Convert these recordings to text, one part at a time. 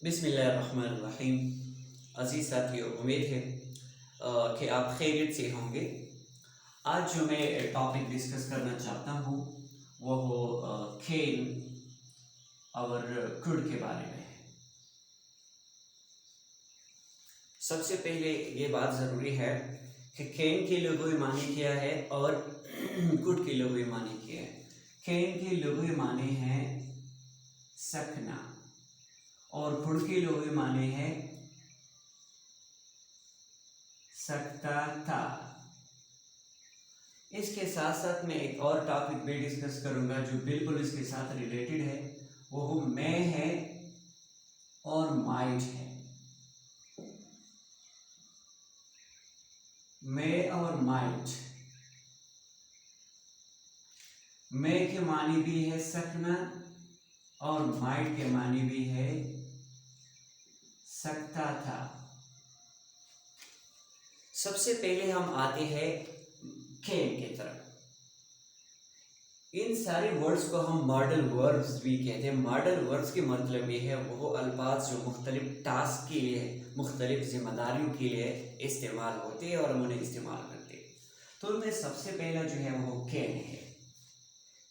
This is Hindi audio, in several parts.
बिस्मिल्लाहिर्रहमानिर्रहीम। अज़ीज़ साथियों, उम्मीद है कि आप खैरियत से होंगे। आज जो मैं टॉपिक डिस्कस करना चाहता हूँ वो हो खेल और कुड के बारे में। सबसे पहले ये बात ज़रूरी है कि खेल के लुग़वी मानी क्या है और कुड के लुग़वी मानी क्या है। खेल के लुग़वी माने हैं सकना और कुड के लुग़वी माने हैं सकता था। इसके साथ साथ मैं एक और टॉपिक भी डिस्कस करूंगा जो बिल्कुल इसके साथ रिलेटेड है, वो मैं है और माइट है। मैं और माइट। मैं के मानी भी है सकना और माइट के मानी भी है सकता था। सबसे पहले हम आते हैं खेल की तरफ। इन सारे वर्ड्स को हम मॉडल वर्ब्स भी कहते हैं। मॉडल वर्ब्स के मतलब ये है वो अल्फाज जो मुख्तलिफ टास्क के लिए, मुख्तलिफ जिम्मेदारियों के लिए इस्तेमाल होते हैं और हम उन्हें इस्तेमाल करते हैं। तो उनमें सबसे पहला जो है वो कैन है।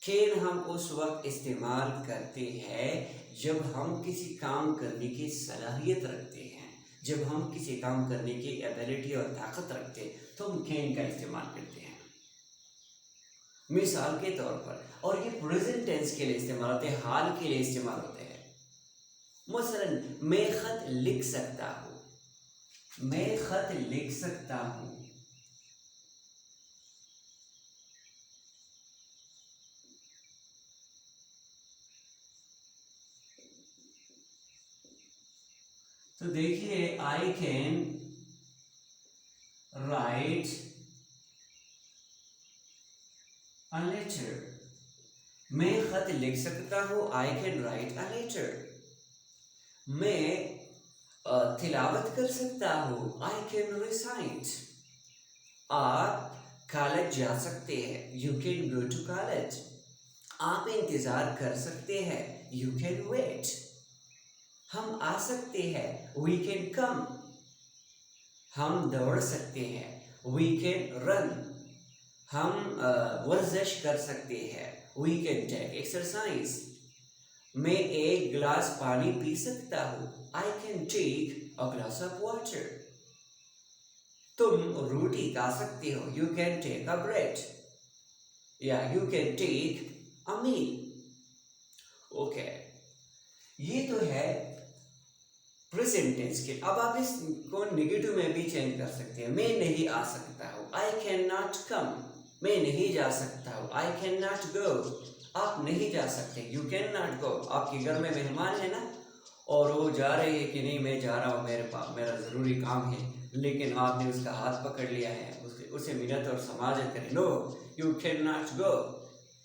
कैन हम उस वक्त इस्तेमाल करते हैं जब हम किसी काम करने की सलाहियत रखते हैं, जब हम किसी काम करने की एबिलिटी और ताकत रखते हैं तो हम कैन का इस्तेमाल करते हैं। मिसाल के तौर पर, और ये प्रेजेंट टेंस के लिए इस्तेमाल होते हैं, हाल के लिए इस्तेमाल होते हैं। मसलन मैं खत लिख सकता हूँ, मैं खत लिख सकता हूँ। तो देखिए, I can write a letter. मैं खत लिख सकता हूँ, I can write a letter. मैं तिलावत कर सकता हूँ, आई कैन रिसाइट। आप कॉलेज जा सकते हैं, you can go to college. आप इंतजार कर सकते हैं, यू कैन वेट। हम आ सकते हैं, वी कैन कम। हम दौड़ सकते हैं, वी कैन रन। हम वर्जिश कर सकते हैं, वी कैन टेक एक्सरसाइज। मैं एक गिलास पानी पी सकता हूँ, I can take a glass of water. तुम रोटी खा सकते हो, you can take a bread या you can take a meal. Okay, ये तो है प्रेजेंट टेंस के। अब आप इसको नेगेटिव में भी चेंज कर सकते हैं। मैं नहीं आ सकता हूँ, आई कैन नॉट कम। मैं नहीं जा सकता हूँ, आई कैन नॉट गो। आप नहीं जा सकते, यू कैन नॉट गो। आपके घर में मेहमान है ना, और वो जा रही है कि नहीं मैं जा रहा हूँ, मेरे पास मेरा ज़रूरी काम है, लेकिन आपने उसका हाथ पकड़ लिया है, उसे मिन्नत और समाजत करें, no you can not go,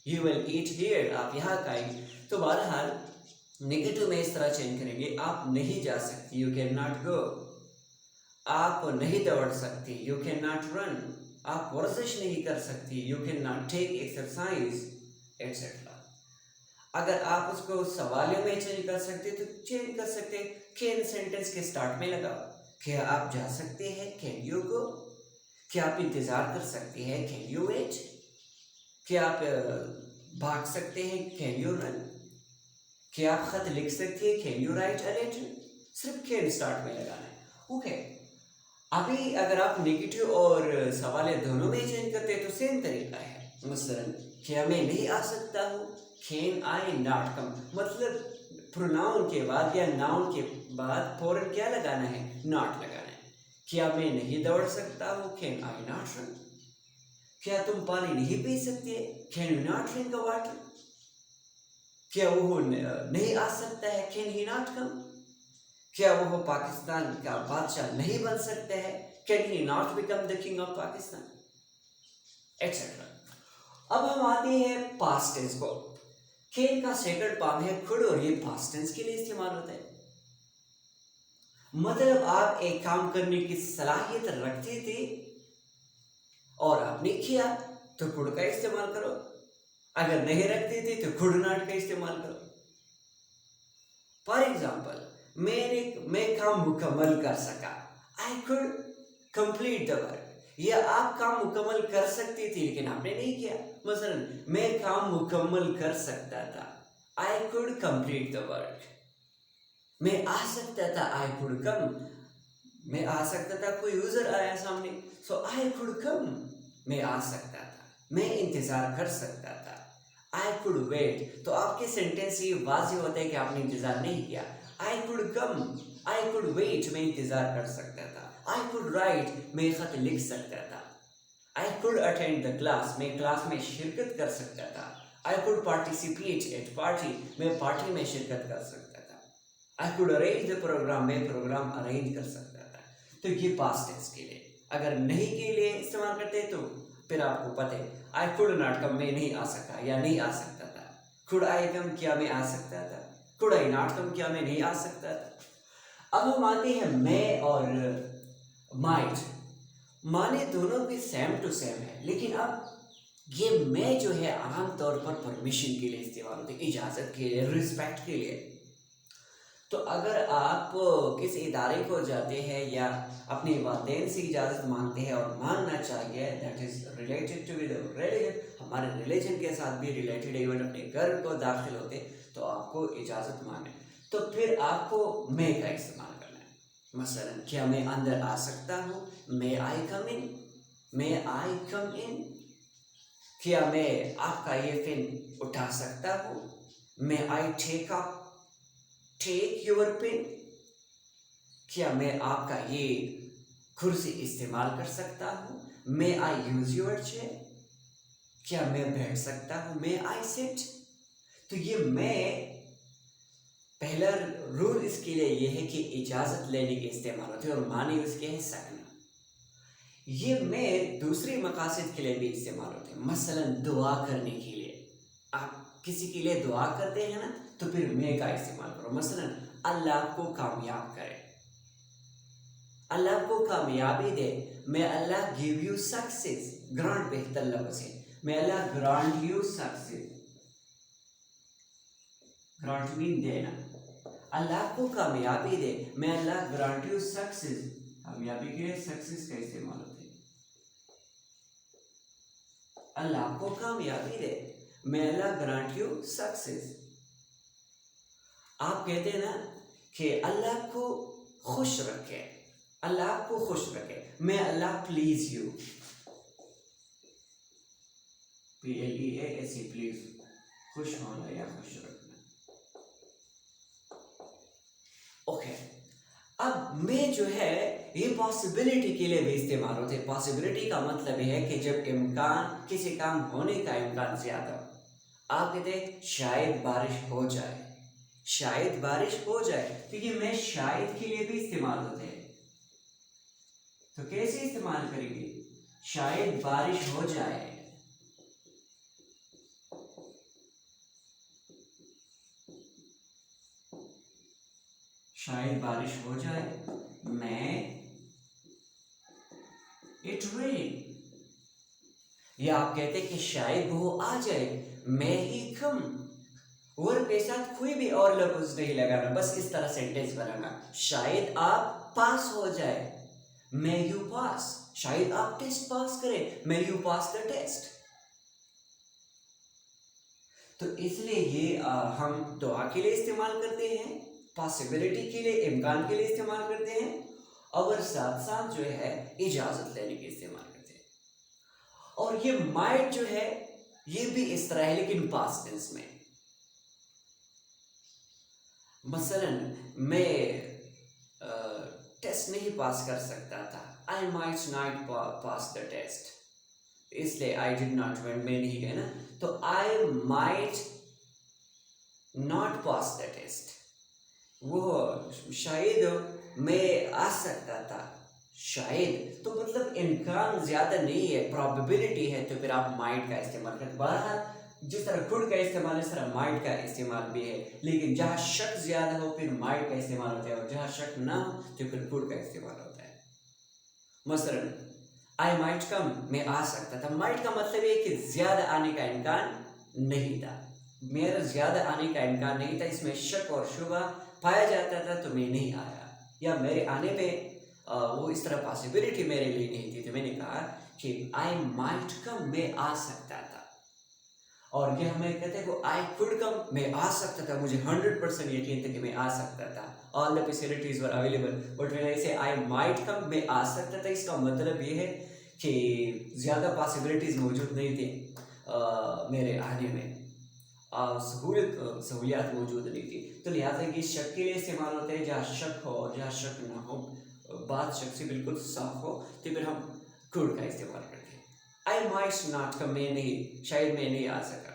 you will eat here. आप यहाँ खाएंगे। तो बहरहाल नेगेटिव में इस तरह चेंज करेंगे, आप नहीं जा सकते, यू कैन नॉट गो। आप नहीं दौड़ सकते, यू कैन नॉट रन। आप वर्जिश नहीं कर सकते, you can not take exercise, etcetera. अगर आप उसको सवालों में चेंज कर सकते तो चेंज कर सकते। कैन सेंटेंस के स्टार्ट में लगाओ, क्या आप जा सकते हैं, कैन यू गो। क्या आप इंतजार कर सकते हैं, कैन यू वेट। क्या आप भाग सकते हैं, कैन यू रन। क्या आप खत लिख सकते हैं, can you write a letter. सिर्फ कैन स्टार्ट में लगाना है। ओके, अभी अगर आप नेगेटिव और सवाल दोनों में चेंज करते हैं तो सेम तरीका है। मसलन क्या मैं नहीं आ सकता हूँ, कैन आई नॉट कम। मतलब प्रोनाउन के बाद या नाउन के बाद फौरन क्या लगाना है, नॉट लगाना है। क्या मैं नहीं दौड़ सकता हूँ, कैन आई नॉट रन। क्या तुम पानी नहीं पी सकते, can you not drink the water. क्या वो नहीं आ सकता है, कैन ही नॉट कम। क्या वो पाकिस्तान का बादशाह नहीं बन सकता है, can he not become the king of Pakistan, etcetera. अब हम आते हैं पास्ट टेंस को। कैन का सेकंड फॉर्म है कुड और ये पास्ट टेंस के लिए इस्तेमाल होता है। मतलब आप एक काम करने की सलाहियत रखते थे और आपने किया तो कुड का इस्तेमाल करो। अगर नहीं रखते थे तो कुड नॉट का इस्तेमाल करो। फॉर एग्जाम्पल, मैं काम मुकम्मल कर सका। I could complete the work. या आप काम मुकम्मल कर सकती थी लेकिन आपने नहीं किया। मसलन मैं काम मुकम्मल कर सकता था, I could complete the work. मैं आ सकता था, आई कुड कम। मैं आ सकता था, कोई यूजर आया सामने, सो आई कुड कम। मैं आ सकता था, मैं इंतजार कर सकता था, आई कुड वेट। तो आपके सेंटेंस ये वाज़ेह होता है कि आपने इंतजार नहीं किया। I could come, I could wait, मैं इंतजार कर सकता था। आई कुड राइट, मैं खत लिख सकता था। I could attend the class, मैं क्लास में शिरकत कर सकता था। I could participate at party, मैं पार्टी में शिरकत कर सकता था। I could arrange the programme, मैं प्रोग्राम अरेंज कर सकता था। तो ये पास्ट टेंस के लिए। अगर नहीं के लिए इस्तेमाल करते तो फिर आपको पता है, आई कुड नॉट कम, मैं नहीं आ सका या नहीं आ सकता था। कुड आई कम, क्या मैं आ सकता था। कुड आई नॉट कम, क्या मैं नहीं आ सकता था। अब हम आते हैं मैं और माइट। माने दोनों भी सेम टू सेम है, लेकिन अब ये मैं जो है आमतौर पर परमिशन के लिए इस्तेमाल होती है, इजाज़त के लिए, रिस्पेक्ट के लिए। तो अगर आप किसी इदारे को जाते हैं या अपने वालिदैन से इजाज़त मांगते हैं और मांगना चाहिए, that is related to with religion, हमारे रिलीजन के साथ भी रिलेटेड, इवन अपने घर को दाखिल होते तो आपको इजाज़त मांगे, तो फिर आपको मैं का इस्तेमाल करना है। मसलन क्या मैं अंदर आ सकता हूँ, मे आई कम इन, मे आई कम इन। क्या मैं आपका ये पेन उठा सकता हूँ, may I take up take your pen. क्या मैं आपका ये कुर्सी इस्तेमाल कर सकता हूँ, may I use your chair. क्या मैं बैठ सकता हूँ, मे आई सिट। तो ये मैं, पहला रूल इसके लिए ये है कि इजाज़त लेने के इस्तेमाल होते हैं और माने उसके है सकना। ये मैं दूसरे मकासद के लिए भी इस्तेमाल होते हैं। मसलन दुआ करने के लिए, आप किसी के लिए दुआ करते हैं ना, तो फिर मैं का इस्तेमाल करो। मसलन अल्लाह आपको कामयाब करे, अल्लाह आपको कामयाबी दे, may Allah give you success। Grant बेहतर लफ्ज़ है, may Allah grant you success। Grant mean देना, अल्लाह आपको कामयाबी दे, may Allah grant you success। कामयाबी के लिए सक्सेस का इस्तेमाल होता है। अल्लाह आपको कामयाबी दे, may Allah grant you success। आप कहते हैं ना कि अल्लाह को खुश रखे, अल्लाह को खुश रखे, may Allah please you। PLEASE, please, खुश होना या खुश रखना। ओके, अब मैं जो है ये पॉसिबिलिटी के लिए भी इस्तेमाल होते हैं। पॉसिबिलिटी का मतलब यह है कि जब इम्कान, किसी काम होने का इम्कान ज्यादा हो। आप कहते हैं शायद बारिश हो जाए, शायद बारिश हो जाए, तो ये मैं शायद के लिए भी इस्तेमाल होते हैं। तो कैसे इस्तेमाल करेंगे, शायद बारिश हो जाए, शायद बारिश हो जाए, मैं इट रेन। या आप कहते कि शायद वो आ जाए, मैं ही कम। और के साथ कोई भी और लफ्ज नहीं लगाना, बस इस तरह सेंटेंस बनाना, शायद आप पास हो जाए, मे यू पास। शायद आप टेस्ट पास करें, may you pass the test. तो इसलिए ये हम दुआ के लिए इस्तेमाल करते हैं, पॉसिबिलिटी के लिए, इम्कान के लिए इस्तेमाल करते हैं, और साथ साथ जो है इजाजत लेने के इस्तेमाल करते हैं। और ये माइट जो है ये भी इस तरह है, लेकिन पास्ट टेंस में। मसलन मैं टेस्ट नहीं पास कर सकता था, I might not pass the test, इसलिए आई डिड नॉट वेंट, मैं नहीं गया ना, तो I might not pass the test. वो शायद मैं आ सकता था, शायद, तो मतलब इम्कान ज्यादा नहीं है, प्रोबेबिलिटी है, तो फिर आप माइट का इस्तेमाल करते। बहरहाल जिस तरह कुड का इस्तेमाल है, इस तरह माइट का इस्तेमाल भी है, लेकिन जहाँ शक ज्यादा हो फिर माइट का इस्तेमाल होता है, और जहाँ शक ना हो तो फिर कुड का इस्तेमाल होता है। मसलन आई माइट कम, मैं आ सकता था। माइट का मतलब है कि ज्यादा आने का इम्कान नहीं था, मेरा ज्यादा आने का इम्कान नहीं था, इसमें शक और शुबा पाया जाता था तो मैं नहीं आया, या मेरे आने पे वो इस तरह पॉसिबिलिटी मेरे लिए नहीं थी, तो मैंने कहा कि आई माइट कम, मैं आ सकता था। और ये हमें कहते हैं वो आई कुड कम, मैं आ सकता था, मुझे 100% यकीन था कि मैं आ सकता था, all the facilities were available, but when I से आई माइट कम, मैं आ सकता था, इसका मतलब ये है कि ज़्यादा पॉसिबिलिटीज मौजूद नहीं थी मेरे आने में, सहूलियात मौजूद नहीं थी। तो लिहाजा ये शक के लिए इस्तेमाल होते हैं, जहाँ शक हो और जहाँ शक ना हो, बात शक से बिल्कुल साफ हो, तो फिर हम कुड का इस्तेमाल करते हैं। आई माइट नॉट कम, मैं नहीं, शायद मैं नहीं आ सका,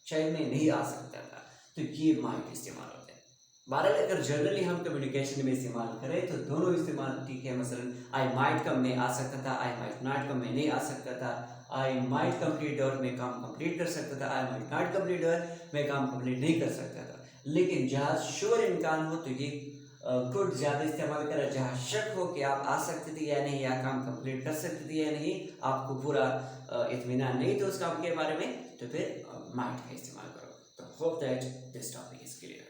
शायद मैं नहीं आ सकता था, तो ये माइट इस्तेमाल होते हैं। बहरहाल अगर जनरली हम कम्युनिकेशन में इस्तेमाल करें तो दोनों इस्तेमाल ठीक है। मसलन आई माइट कम, मैं आ सकता था, आई माइट नॉट कम, मैं नहीं आ सकता था, आई माइट कंप्लीट और मैं काम कंप्लीट कर सकता था, आई माइट नॉट कंप्लीट और मैं काम कंप्लीट नहीं कर सकता था। लेकिन जहाँ श्योर इम्कान हो तो ये कुड ज़्यादा इस्तेमाल करें, जहाँ शक हो कि आप आ सकते थे या नहीं, या काम कंप्लीट कर सकते थे या नहीं, आपको पूरा इत्मीनान नहीं तो उस काम के बारे में, तो फिर माइट का इस्तेमाल करो। तो hope that this topic is clear.